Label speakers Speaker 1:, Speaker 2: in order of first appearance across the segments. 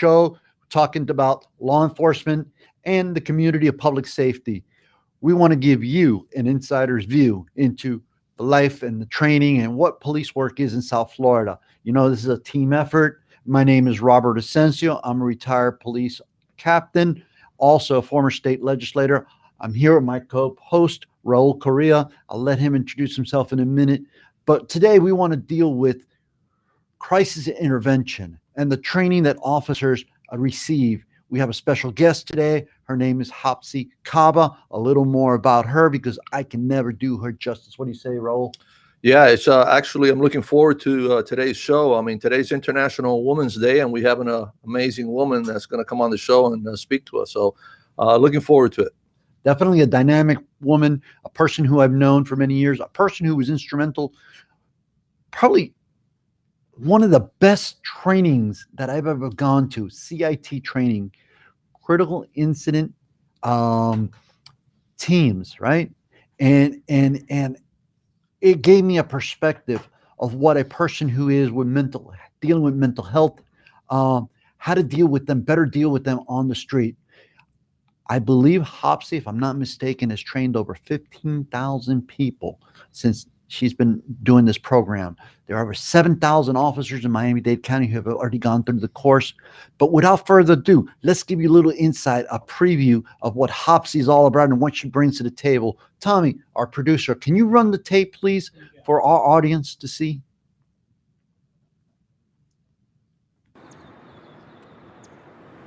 Speaker 1: show talking about law enforcement and the community of public safety. We want to give you an insider's view into the life and the training and what police work is in South Florida. You know, this is a team effort. My name is Robert Asencio. I'm a retired police captain, also a former state legislator. I'm here with my co-host, Raul Correa. I'll let him introduce himself in a minute. But today we want to deal with crisis intervention and the training that officers receive. We have a special guest today. Her name is Habsi Kaba. A little more about her because I can never do her justice. What do you say, Raul?
Speaker 2: Yeah, it's actually, I'm looking forward to today's show. I mean, today's International Women's Day, and we have an amazing woman that's going to come on the show and speak to us. So looking forward to it.
Speaker 1: Definitely a dynamic woman, a person who I've known for many years, a person who was instrumental, probably one of the best trainings that I've ever gone to, CIT training, critical incident teams, right? And it gave me a perspective of what a person who is with dealing with mental health, how to deal with them, better deal with them on the street. I believe Habsi, if I'm not mistaken, has trained over 15,000 people since she's been doing this program. There are over 7,000 officers in Miami-Dade County who have already gone through the course. But without further ado, let's give you a little insight, a preview of what Habsi is all about and what she brings to the table. Tommy, our producer, can you run the tape, please, for our audience to see?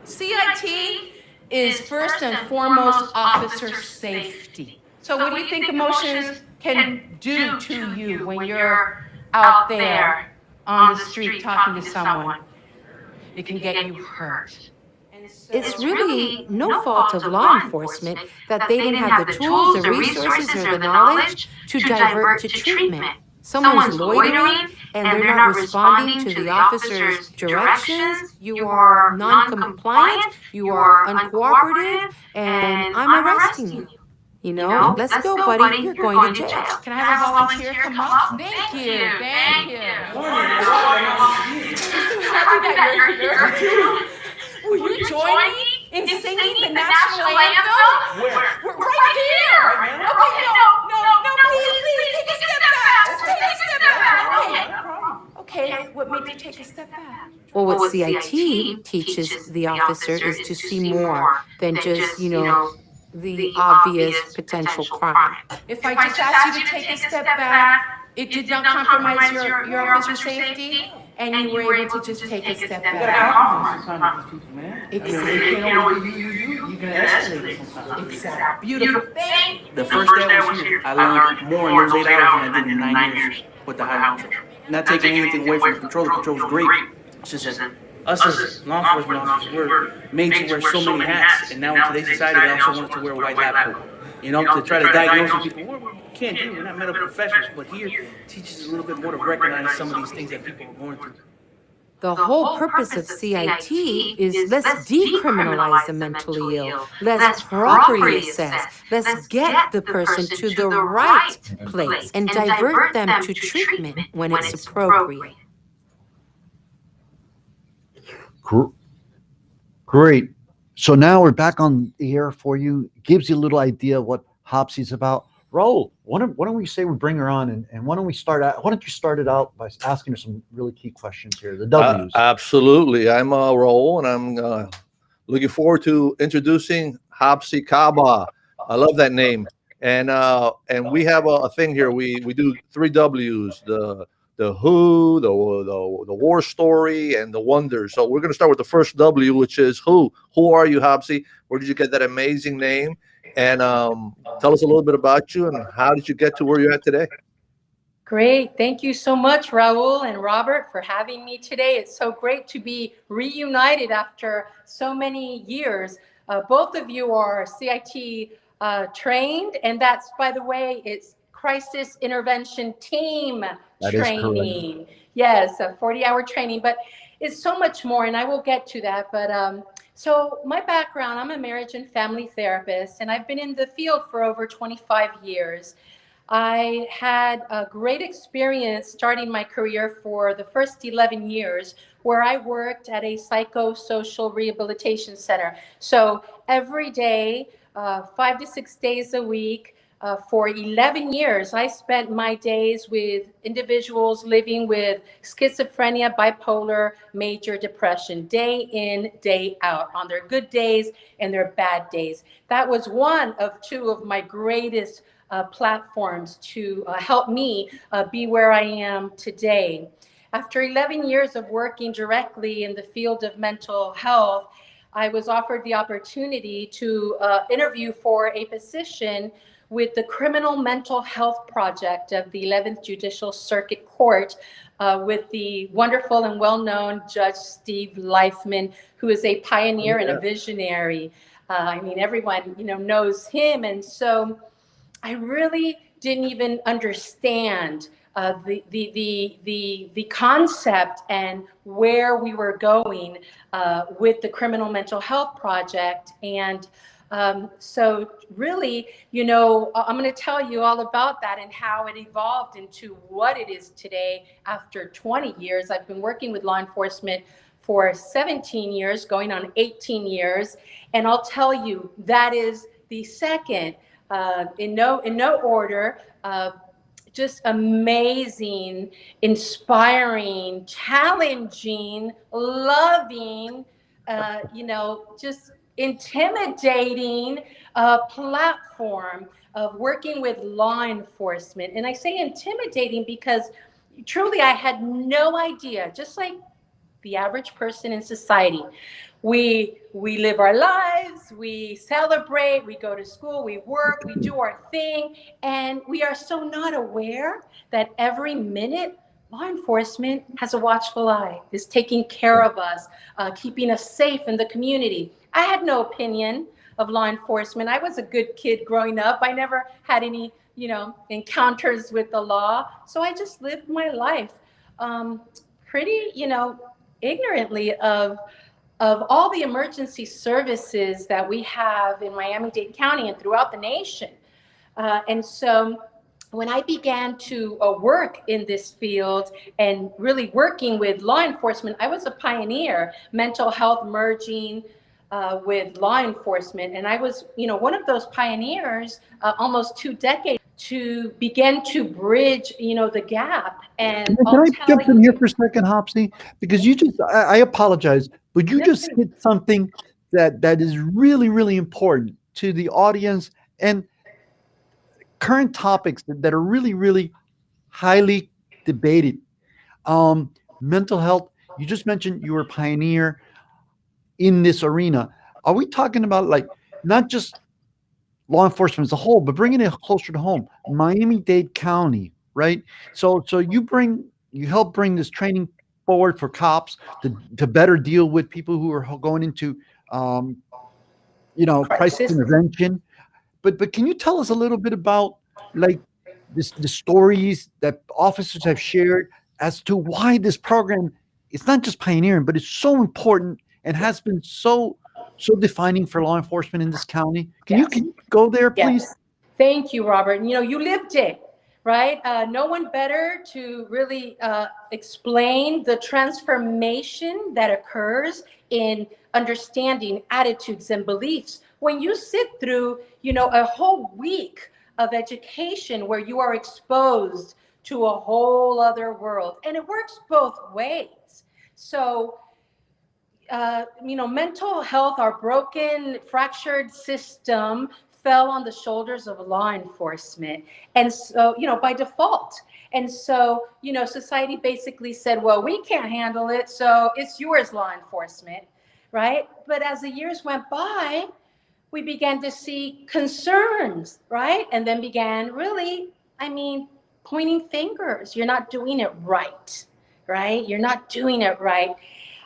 Speaker 3: CIT is first and foremost officer safety. So what do you think emotions can do to you when you're out there on the street talking to someone? It can get you hurt.
Speaker 4: It's really no fault of law enforcement that they didn't have the tools, the resources, or the knowledge to divert to treatment. Someone's loitering and they're not responding to the officer's directions. You are non-compliant, you are uncooperative, and I'm arresting you. You know, let's go, buddy. You're going to jail.
Speaker 3: Can I have a volunteer come up? Thank you. Thank you. I'm so happy that you're here. Will you join me in singing the national anthem?
Speaker 5: Where?
Speaker 3: We're right here. Okay, no, please, take a step back. Just take a step back. Okay, what made you take a step back?
Speaker 4: Well, what CIT teaches the officer is to see more than just, the obvious potential crime.
Speaker 3: If I just asked you to take a step back, it did not compromise your officer safety, and you were able to just take a step back.
Speaker 5: Exactly. You can escalate sometimes.
Speaker 3: Exactly. Beautiful. Thank you.
Speaker 5: The first day I was here, I learned more in those 8 hours than I did in 9 years with the high control. Not taking anything away from the control was great. It's just that us as law enforcement officers, we're made to wear so many hats, and now in today's society, they also want us to wear a white lab coat. To try to diagnose people. We can't do it. We're not medical professionals, but here it teaches us a little bit more to recognize some of these things that people are going through.
Speaker 4: The whole purpose of CIT is let's decriminalize the mentally ill. Let's properly assess. Let's get the person to the right place and divert them to treatment when it's appropriate.
Speaker 1: Great. So now we're back on the air for you. Gives you a little idea of what Habsi's about. Raul, why don't we say we bring her on and why don't you start it out by asking her some really key questions here, the W's.
Speaker 2: Absolutely. I'm Raul, and I'm looking forward to introducing Habsi Kaba. I love that name. And we have a thing here. We do 3 W's, the who, the war story, and the wonder. So we're going to start with the first W, which is who. Who are you, Habsi? Where did you get that amazing name? And tell us a little bit about you and how did you get to where you're at today?
Speaker 3: Great. Thank you so much, Raul and Robert, for having me today. It's so great to be reunited after so many years. Both of you are CIT trained, and that's, by the way, it's crisis intervention team training. Yes, a 40-hour training, but it's so much more, and I will get to that. But so my background, I'm a marriage and family therapist, and I've been in the field for over 25 years. I had a great experience starting my career for the first 11 years where I worked at a psychosocial rehabilitation center. So every day, 5 to 6 days a week, for 11 years, I spent my days with individuals living with schizophrenia, bipolar, major depression, day in, day out, on their good days and their bad days. That was one of two of my greatest platforms to help me be where I am today. After 11 years of working directly in the field of mental health, I was offered the opportunity to interview for a position with the Criminal Mental Health Project of the 11th Judicial Circuit Court, with the wonderful and well-known Judge Steve Leifman, who is a pioneer and a visionary. I mean, everyone, knows him. And so I really didn't even understand the concept and where we were going with the Criminal Mental Health Project. And so really, I'm going to tell you all about that and how it evolved into what it is today after 20 years. I've been working with law enforcement for 17 years, going on 18 years. And I'll tell you, that is the second, in no order, just amazing, inspiring, challenging, loving, just intimidating platform of working with law enforcement. And I say intimidating because truly I had no idea, just like the average person in society. We live our lives, we celebrate, we go to school, we work, we do our thing, and we are so not aware that every minute law enforcement has a watchful eye, is taking care of us, keeping us safe in the community. I had no opinion of law enforcement. I was a good kid growing up. I never had any, encounters with the law. So I just lived my life pretty, ignorantly of all the emergency services that we have in Miami-Dade County and throughout the nation. And so when I began to work in this field and really working with law enforcement, I was a pioneer, mental health merging with law enforcement. And I was, one of those pioneers, almost 2 decades, to begin to bridge, the gap. And
Speaker 1: Can I jump in here for a second, Hopsy? Because I apologize, but you just hit something that is really, really important to the audience and current topics that are really, really highly debated. Mental health, you just mentioned you were a pioneer in this arena. Are we talking about like not just law enforcement as a whole, but bringing it closer to home? Miami-Dade County, right? So you help bring this training forward for cops to better deal with people who are going into crisis intervention. But can you tell us a little bit about like the stories that officers have shared as to why this program is not just pioneering, but it's so important and has been so defining for law enforcement in this county? Can you go there, please?
Speaker 3: Yes. Thank you, Robert. You lived it, right? No one better to really explain the transformation that occurs in understanding attitudes and beliefs when you sit through, a whole week of education where you are exposed to a whole other world. And it works both ways. So mental health, our broken, fractured system fell on the shoulders of law enforcement. And so, by default. And so, society basically said, well, we can't handle it, so it's yours, law enforcement, right? But as the years went by, we began to see concerns, right? And then began really, pointing fingers. You're not doing it right, right? You're not doing it right.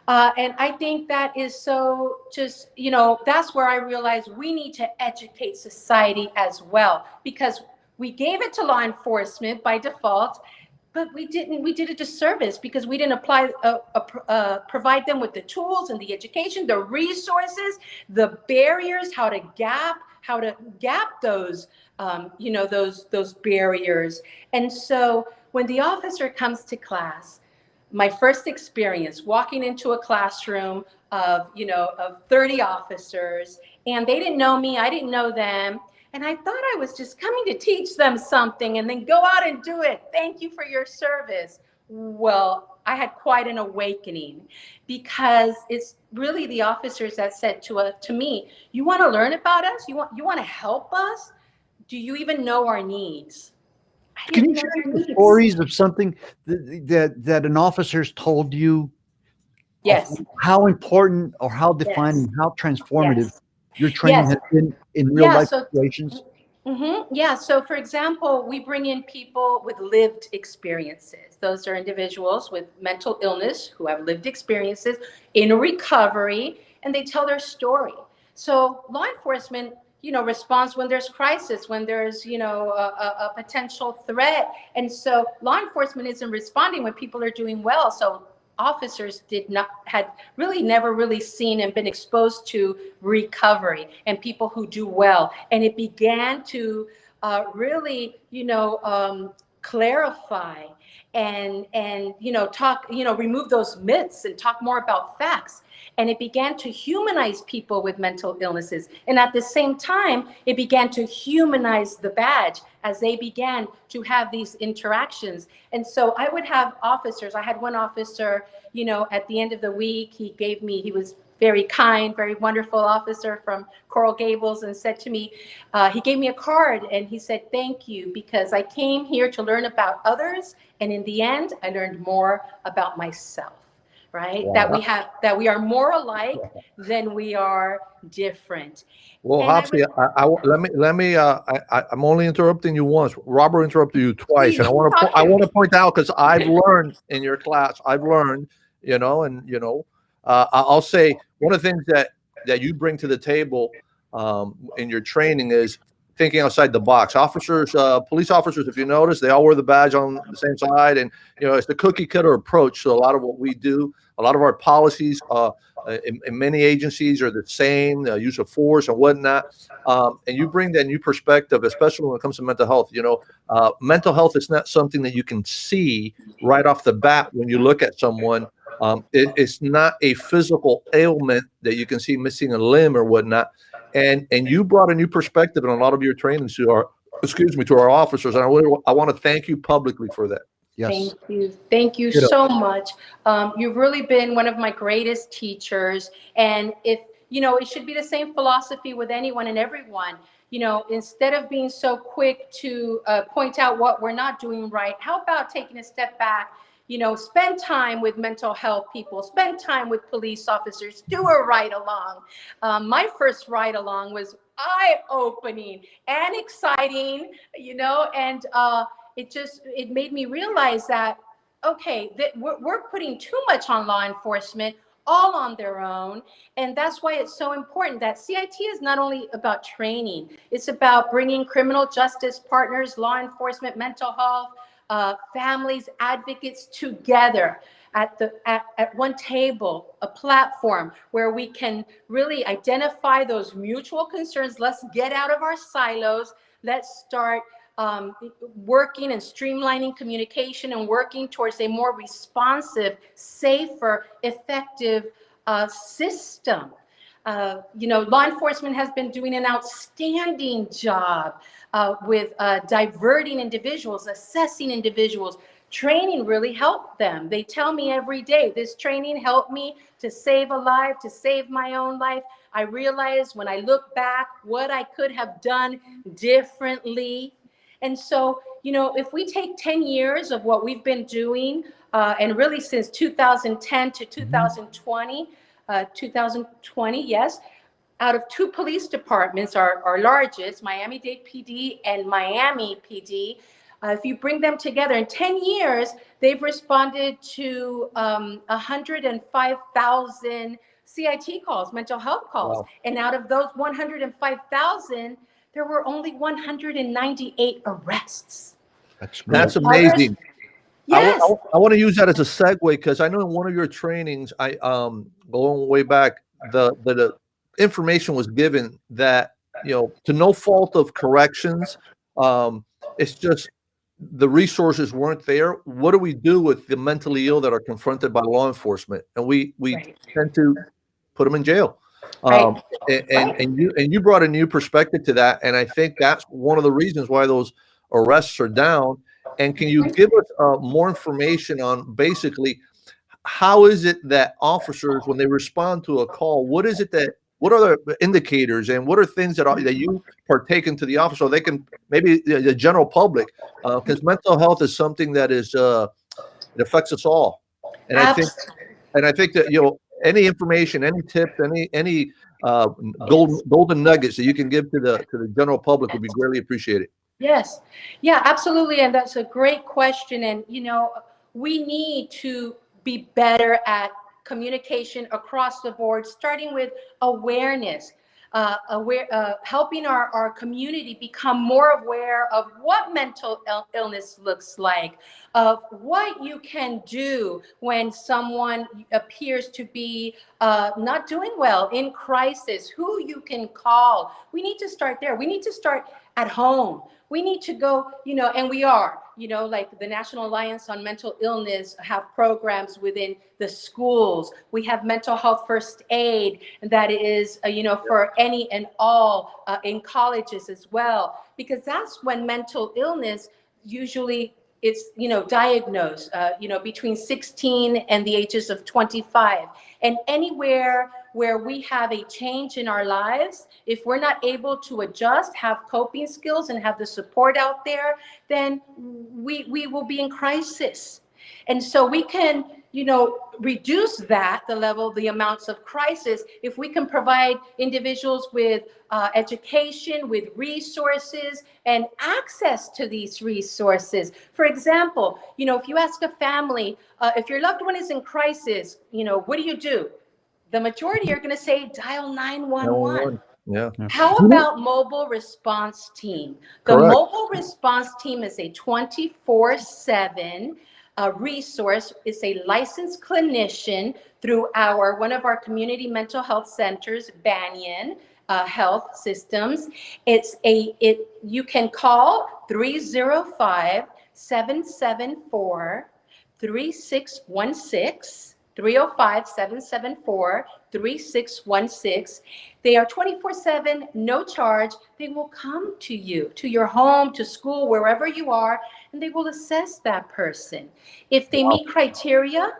Speaker 3: And I think that is so just, that's where I realized we need to educate society as well, because we gave it to law enforcement by default, but we did a disservice because we didn't provide them with the tools and the education, the resources, the barriers, how to gap those, those barriers. And so when the officer comes to class, my first experience walking into a classroom of, of 30 officers, and they didn't know me, I didn't know them. And I thought I was just coming to teach them something and then go out and do it. Thank you for your service. Well, I had quite an awakening, because it's really the officers that said to me, you want to learn about us? You want to help us? Do you even know our needs? I
Speaker 1: Can
Speaker 3: didn't
Speaker 1: you
Speaker 3: know
Speaker 1: share
Speaker 3: their
Speaker 1: some
Speaker 3: needs.
Speaker 1: stories of something that an officer's told you of
Speaker 3: Yes.
Speaker 1: how important or how
Speaker 3: Yes.
Speaker 1: defining, how transformative
Speaker 3: Yes.
Speaker 1: your training
Speaker 3: Yes.
Speaker 1: has been in real
Speaker 3: Yeah.
Speaker 1: life
Speaker 3: So
Speaker 1: situations?
Speaker 3: Yeah. So, for example, we bring in people with lived experiences. Those are individuals with mental illness who have lived experiences in recovery, and they tell their story. So, law enforcement, responds when there's crisis, when there's, a potential threat. And so, law enforcement isn't responding when people are doing well. So, officers had really never really seen and been exposed to recovery and people who do well, and it began to really clarify and talk, remove those myths and talk more about facts. And it began to humanize people with mental illnesses. And at the same time, it began to humanize the badge as they began to have these interactions. And so I would have officers. I had one officer, at the end of the week, he was very kind, very wonderful officer from Coral Gables, and said to me, he gave me a card and he said, thank you, because I came here to learn about others. And in the end, I learned more about myself. Right?
Speaker 2: Wow.
Speaker 3: That we are more alike than we are different.
Speaker 2: Well,
Speaker 3: And I
Speaker 2: Habsi,
Speaker 3: would,
Speaker 2: let me. I'm only interrupting you once. Robert interrupted you twice,
Speaker 3: please
Speaker 2: and
Speaker 3: talk
Speaker 2: I
Speaker 3: to
Speaker 2: want
Speaker 3: me.
Speaker 2: to point out, because I've learned in your class. I've learned, I'll say one of the things that you bring to the table in your training is thinking outside the box. Officers, police officers, if you notice, they all wear the badge on the same side, and it's the cookie cutter approach. So a lot of what we do, a lot of our policies in many agencies are the same, the use of force and whatnot. And you bring that new perspective, especially when it comes to mental health. Mental health is not something that you can see right off the bat when you look at someone. It's not a physical ailment that you can see missing a limb or whatnot. And you brought a new perspective in a lot of your trainings to our officers. And I want to thank you publicly for that.
Speaker 1: Yes.
Speaker 3: Thank you. Thank you
Speaker 1: Ditto.
Speaker 3: so much. You've really been one of my greatest teachers. And it should be the same philosophy with anyone and everyone. Instead of being so quick to point out what we're not doing right, how about taking a step back? Spend time with mental health people, spend time with police officers, do a ride along. My first ride along was eye-opening and exciting, and it made me realize that, okay, that we're putting too much on law enforcement, all on their own. And that's why it's so important that CIT is not only about training, it's about bringing criminal justice partners, law enforcement, mental health, families, advocates together at one table, a platform where we can really identify those mutual concerns. Let's get out of our silos. Let's start working and streamlining communication and working towards a more responsive, safer, effective system. Law enforcement has been doing an outstanding job with diverting individuals, assessing individuals. Training really helped them. They tell me every day, this training helped me to save a life, to save my own life. I realize when I look back what I could have done differently. And so, if we take 10 years of what we've been doing, and really since 2010 to 2020, 2020, yes, out of two police departments, our largest, Miami-Dade PD and Miami PD, if you bring them together in 10 years, they've responded to 105,000 CIT calls, mental health calls.
Speaker 2: Wow.
Speaker 3: And out of those 105,000, there were only 198 arrests.
Speaker 1: That's
Speaker 2: That's
Speaker 1: great.
Speaker 2: amazing.
Speaker 3: Yes.
Speaker 2: I want to use that as a segue, because I know in one of your trainings, going way back, the information was given that to no fault of corrections, it's just the resources weren't there. What do we do with the mentally ill that are confronted by law enforcement? And we
Speaker 3: Right.
Speaker 2: tend to put them in jail.
Speaker 3: Right.
Speaker 2: And you brought a new perspective to that, and I think that's one of the reasons why those arrests are down. And can you give us more information on basically how is it that officers, when they respond to a call, what is it that what are the indicators and what are things that you partake into the office so they can maybe the general public, because mental health is something that is it affects us all, and I think that any information, any tips, any golden nuggets that you can give to the general public would be greatly appreciated.
Speaker 3: Yes. Yeah, absolutely. And that's a great question. And, we need to be better at communication across the board, starting with awareness, helping our community become more aware of what mental illness looks like, of what you can do when someone appears to be not doing well, in crisis, who you can call. We need to start there. We need to start at home. We need to go, and we are, like the National Alliance on Mental Illness have programs within the schools. We have mental health first aid that is, for any and all in colleges as well, because that's when mental illness usually it's, diagnosed, between 16 and the ages of 25. And anywhere where we have a change in our lives, if we're not able to adjust, have coping skills, and have the support out there, then we will be in crisis. And so we can, reduce the amounts of crisis if we can provide individuals with education, with resources, and access to these resources. For example, if you ask a family, if your loved one is in crisis, what do? The majority are going to say dial 911.
Speaker 2: Yeah.
Speaker 3: How about mobile response team? The
Speaker 2: Correct.
Speaker 3: mobile response team is a 24/7 resource. It's a licensed clinician through one of our community mental health centers, Banyan Health Systems. You can call 305-774-3616. 305-774-3616. They are 24/7, no charge. They will come to you, to your home, to school, wherever you are, and they will assess that person. If they meet criteria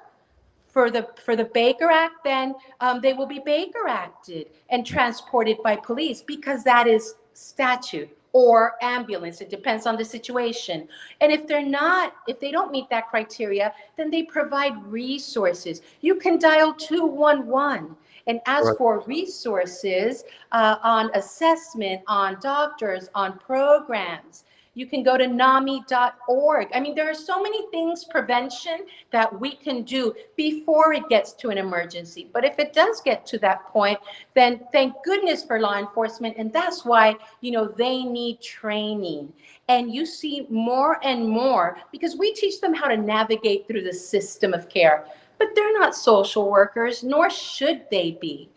Speaker 3: for the Baker Act, then they will be Baker Acted and transported by police, because that is statute, or ambulance. It depends on the situation. And if they don't meet that criteria, then they provide resources. You can dial 211 and ask for resources on assessment, on doctors, on programs. You can go to NAMI.org. I mean, there are so many things, prevention, that we can do before it gets to an emergency. But if it does get to that point, then thank goodness for law enforcement. And that's why, they need training. And you see more and more, because we teach them how to navigate through the system of care. But they're not social workers, nor should they be.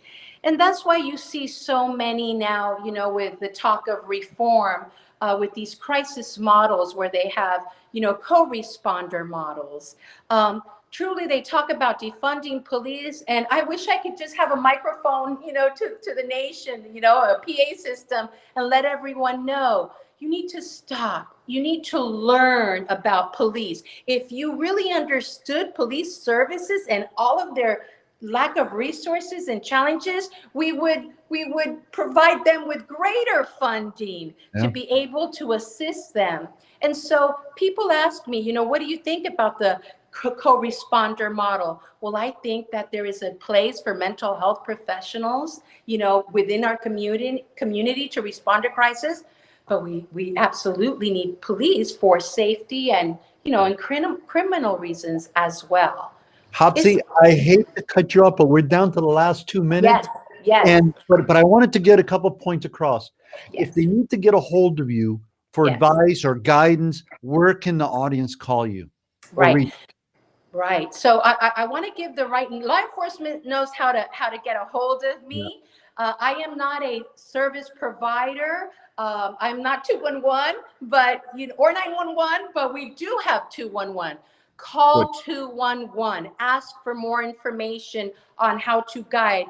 Speaker 3: And that's why you see so many now, with the talk of reform, with these crisis models where they have, co-responder models. Truly, they talk about defunding police, and I wish I could just have a microphone, to the nation, a PA system, and let everyone know. You need to stop. You need to learn about police. If you really understood police services and all of their lack of resources and challenges, we would provide them with greater funding to be able to assist them. And so people ask me, what do you think about the co-responder model? Well, I think that there is a place for mental health professionals, within our community to respond to crisis. But we absolutely need police for safety and, and criminal reasons as well.
Speaker 1: Habsi, I hate to cut you off, but we're down to the last 2 minutes.
Speaker 3: Yes.
Speaker 1: But I wanted to get a couple points across.
Speaker 3: Yes.
Speaker 1: If they need to get a hold of you for advice or guidance, where can the audience call you?
Speaker 3: Right. So I want to give the right. Law enforcement knows how to get a hold of me. I am not a service provider. I'm not 211, but or 911, but we do have 211. Call 211. Ask for more information on how to guide.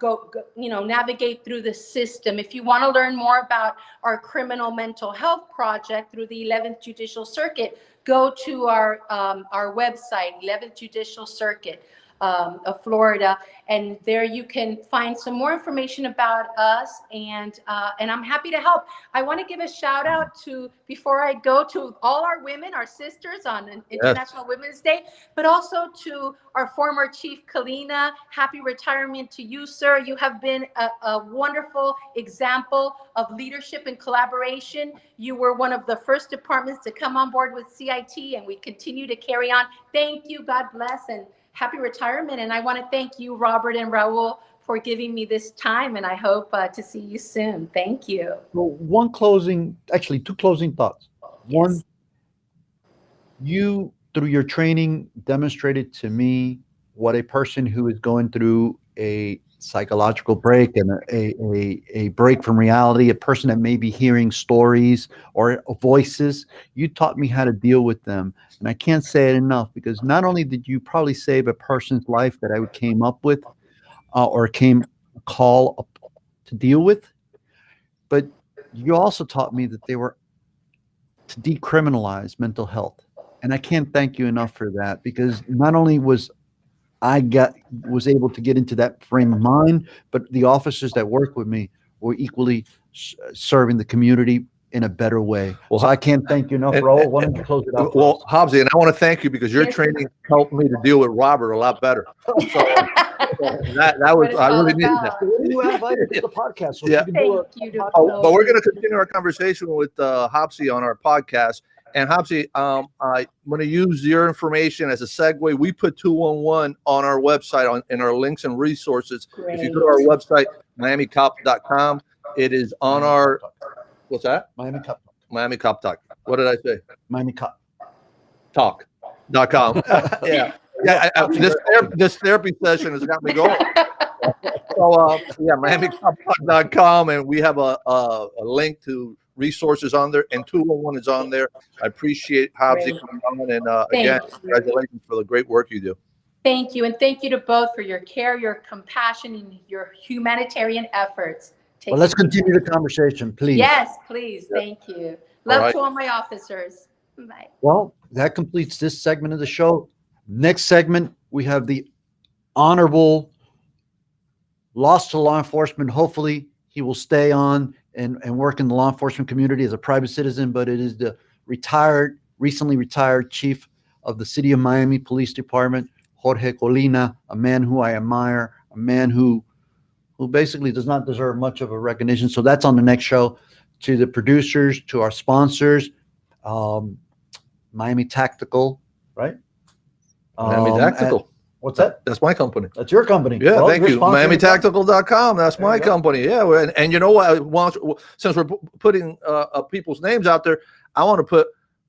Speaker 3: Go, navigate through the system. If you want to learn more about our criminal mental health project through the 11th Judicial Circuit, go to our website, 11th Judicial Circuit of Florida, and there you can find some more information about us, and I'm happy to help. I want to give a shout out to, before I go, to all our women, our sisters on International Women's Day, but also to our former Chief Kalina. Happy retirement to you, sir. You have been a wonderful example of leadership and collaboration. You were one of the first departments to come on board with CIT, and we continue to carry on. Thank you. God bless, and happy retirement. And I want to thank you, Robert and Raul, for giving me this time, and I hope to see you soon. Thank you.
Speaker 1: Well, two closing thoughts. One, you, through your training, demonstrated to me what a person who is going through a psychological break and a break from reality, a person that may be hearing stories or voices, you taught me how to deal with them. And I can't say it enough, because not only did you probably save a person's life that I came up with or call up to deal with, but you also taught me that they were to decriminalize mental health. And I can't thank you enough for that, because not only was able to get into that frame of mind, but the officers that work with me were equally serving the community in a better way. Well, so I can't thank you enough, Raul. Why don't you close it out?
Speaker 2: Well, Habsi, and I want to thank you, because your training helped me to deal with Robert a lot better. So that was, I really needed that.
Speaker 1: You invited to the podcast. So
Speaker 3: Thank you.
Speaker 2: But we're going to continue our conversation with Habsi on our podcast. And Habsi, I'm going to use your information as a segue. We put 211 on our website in our links and resources.
Speaker 3: Great.
Speaker 2: If you go to our website, miamicop.com, it is on our, what's that?
Speaker 1: Miami Cop.
Speaker 2: Miami Cop Talk. What did I say?
Speaker 1: Miami Cop.
Speaker 2: Talk.com. Yeah. This therapy session has got me going. So, MiamiCopTalk.com, and we have a link to resources on there, and 211 is on there. I appreciate Habsi coming on, and again, congratulations for the great work you do.
Speaker 3: Thank you, and thank you to both for your care, your compassion, and your humanitarian efforts.
Speaker 1: Well, let's continue the conversation, please.
Speaker 3: Yes, please. Thank you. Love to all my officers. Bye.
Speaker 1: Well, that completes this segment of the show. Next segment, we have the honorable loss to law enforcement. Hopefully, he will stay on and work in the law enforcement community as a private citizen, but it is the recently retired chief of the City of Miami Police Department, Jorge Colina, a man who I admire, a man who basically does not deserve much of a recognition. So that's on the next show. To the producers, to our sponsors, Miami Tactical, right?
Speaker 2: Miami Tactical.
Speaker 1: What's that?
Speaker 2: That's my company.
Speaker 1: That's your company.
Speaker 2: Yeah, well, thank you. MiamiTactical.com. That's my company. Yeah, and you know what? Since we're putting people's names out there, I want to put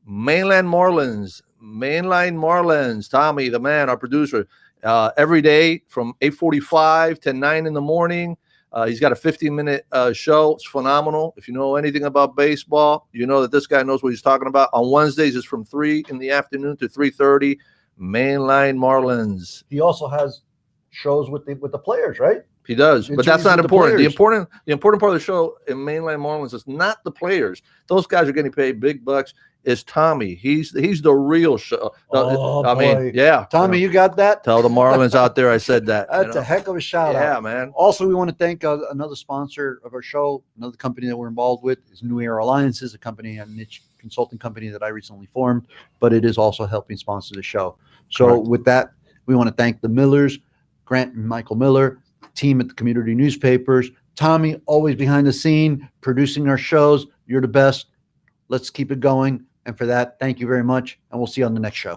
Speaker 2: Mainline Marlins, Tommy, the man, our producer, every day from 8:45 to 9 in the morning. He's got a 15-minute show. It's phenomenal. If you know anything about baseball, you know that this guy knows what he's talking about. On Wednesdays, it's from 3 in the afternoon to 3:30. Mainline Marlins.
Speaker 1: He also has shows with the players, right?
Speaker 2: He does, but that's not important. The important part of the show in Mainline Marlins is not the players. Those guys are getting paid big bucks. Is Tommy? He's the real show.
Speaker 1: Tommy, you got that?
Speaker 2: Tell the Marlins out there I said that.
Speaker 1: That's a heck of a shout out.
Speaker 2: Yeah, man.
Speaker 1: Also, we want to thank another sponsor of our show, another company that we're involved with is New Era Alliances, a niche consulting company that I recently formed, but it is also helping sponsor the show. So with that, we want to thank the Millers, Grant and Michael Miller, team at the community newspapers, Tommy, always behind the scene, producing our shows. You're the best. Let's keep it going. And for that, thank you very much. And we'll see you on the next show.